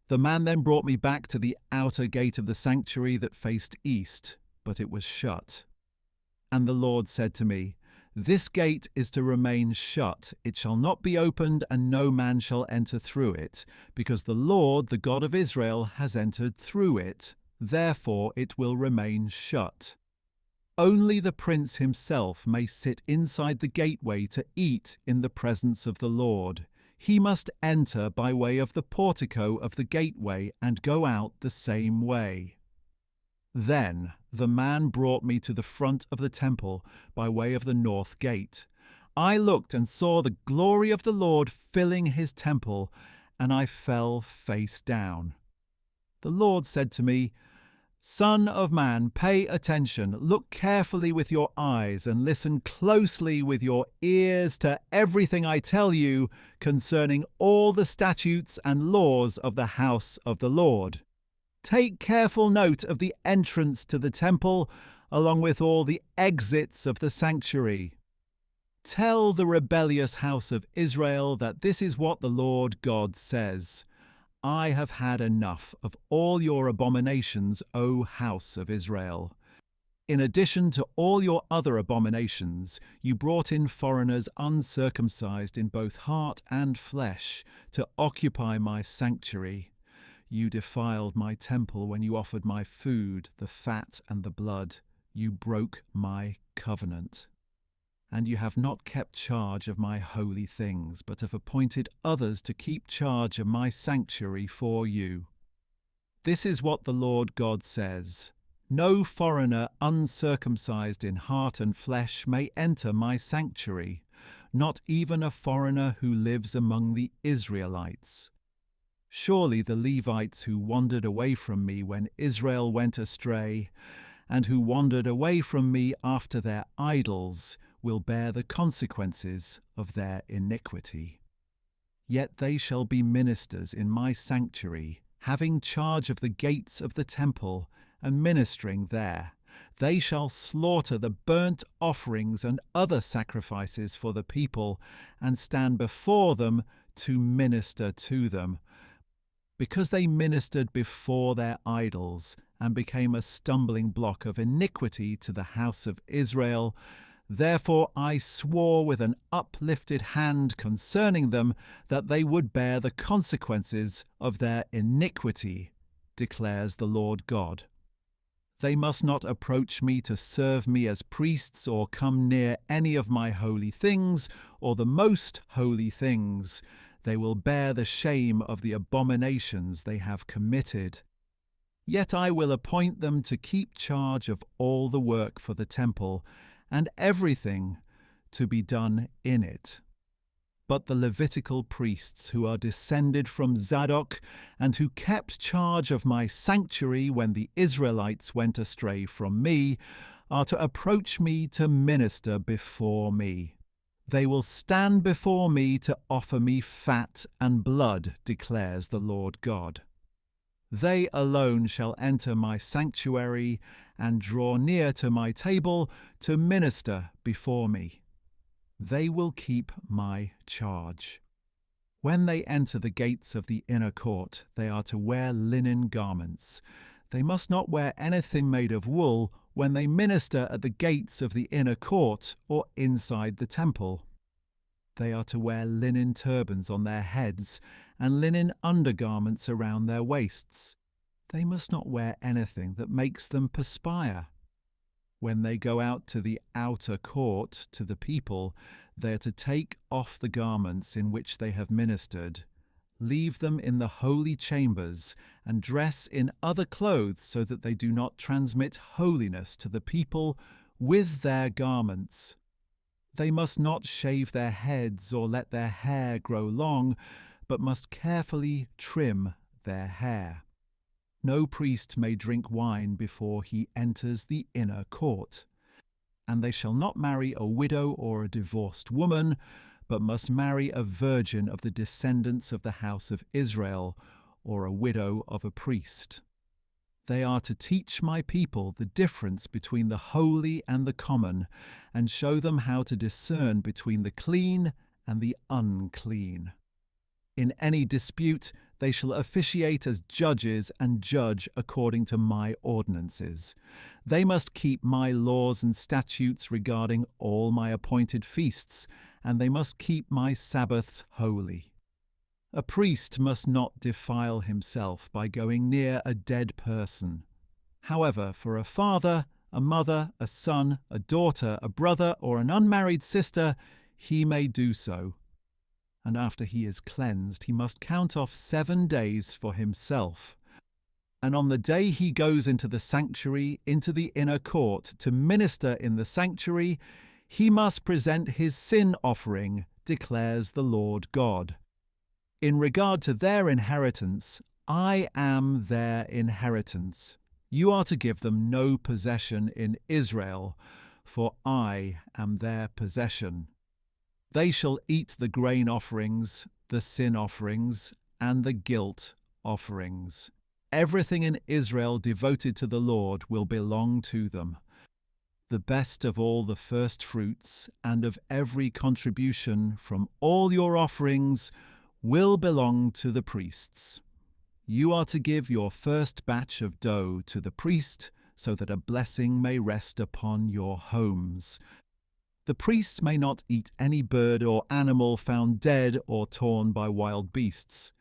The man then brought me back to the outer gate of the sanctuary that faced east, but it was shut. And the Lord said to me, "This gate is to remain shut. It shall not be opened, and no man shall enter through it, because the Lord, the God of Israel, has entered through it. Therefore it will remain shut. Only the prince himself may sit inside the gateway to eat in the presence of the Lord. He must enter by way of the portico of the gateway and go out the same way." Then the man brought me to the front of the temple by way of the north gate. I looked and saw the glory of the Lord filling his temple, and I fell face down. The Lord said to me, "Son of man, pay attention, look carefully with your eyes and listen closely with your ears to everything I tell you concerning all the statutes and laws of the house of the Lord. Take careful note of the entrance to the temple, along with all the exits of the sanctuary. Tell the rebellious house of Israel that this is what the Lord God says. I have had enough of all your abominations, O house of Israel. In addition to all your other abominations, you brought in foreigners uncircumcised in both heart and flesh to occupy my sanctuary. You defiled my temple when you offered my food, the fat and the blood. You broke my covenant. And you have not kept charge of my holy things, but have appointed others to keep charge of my sanctuary for you. This is what the Lord God says. No foreigner uncircumcised in heart and flesh may enter my sanctuary, not even a foreigner who lives among the Israelites. Surely the Levites who wandered away from me when Israel went astray, and who wandered away from me after their idols, will bear the consequences of their iniquity. Yet they shall be ministers in my sanctuary, having charge of the gates of the temple and ministering there. They shall slaughter the burnt offerings and other sacrifices for the people and stand before them to minister to them. Because they ministered before their idols and became a stumbling block of iniquity to the house of Israel, therefore I swore with an uplifted hand concerning them that they would bear the consequences of their iniquity, declares the Lord God. They must not approach me to serve me as priests or come near any of my holy things or the most holy things. They will bear the shame of the abominations they have committed. Yet I will appoint them to keep charge of all the work for the temple and everything to be done in it. But the Levitical priests who are descended from Zadok and who kept charge of my sanctuary when the Israelites went astray from me are to approach me to minister before me. They will stand before me to offer me fat and blood, declares the Lord God. They alone shall enter my sanctuary and draw near to my table to minister before me. They will keep my charge. When they enter the gates of the inner court, they are to wear linen garments. They must not wear anything made of wool when they minister at the gates of the inner court or inside the temple. They are to wear linen turbans on their heads and linen undergarments around their waists. They must not wear anything that makes them perspire. When they go out to the outer court to the people, they are to take off the garments in which they have ministered, leave them in the holy chambers, and dress in other clothes so that they do not transmit holiness to the people with their garments. They must not shave their heads or let their hair grow long, but must carefully trim their hair. No priest may drink wine before he enters the inner court. And they shall not marry a widow or a divorced woman, but must marry a virgin of the descendants of the house of Israel, or a widow of a priest. They are to teach my people the difference between the holy and the common, and show them how to discern between the clean and the unclean. In any dispute, They shall officiate as judges and judge according to my ordinances. They must keep my laws and statutes regarding all my appointed feasts, and they must keep my Sabbaths holy. A priest must not defile himself by going near a dead person. However, for a father, a mother, a son, a daughter, a brother, or an unmarried sister, he may do so. And after he is cleansed, he must count off 7 days for himself. And on the day he goes into the sanctuary, into the inner court, to minister in the sanctuary, he must present his sin offering, declares the Lord God. In regard to their inheritance, I am their inheritance. You are to give them no possession in Israel, for I am their possession. They shall eat the grain offerings, the sin offerings, and the guilt offerings. Everything in Israel devoted to the Lord will belong to them. The best of all the first fruits and of every contribution from all your offerings will belong to the priests. You are to give your first batch of dough to the priest, so that a blessing may rest upon your homes. The priest may not eat any bird or animal found dead or torn by wild beasts.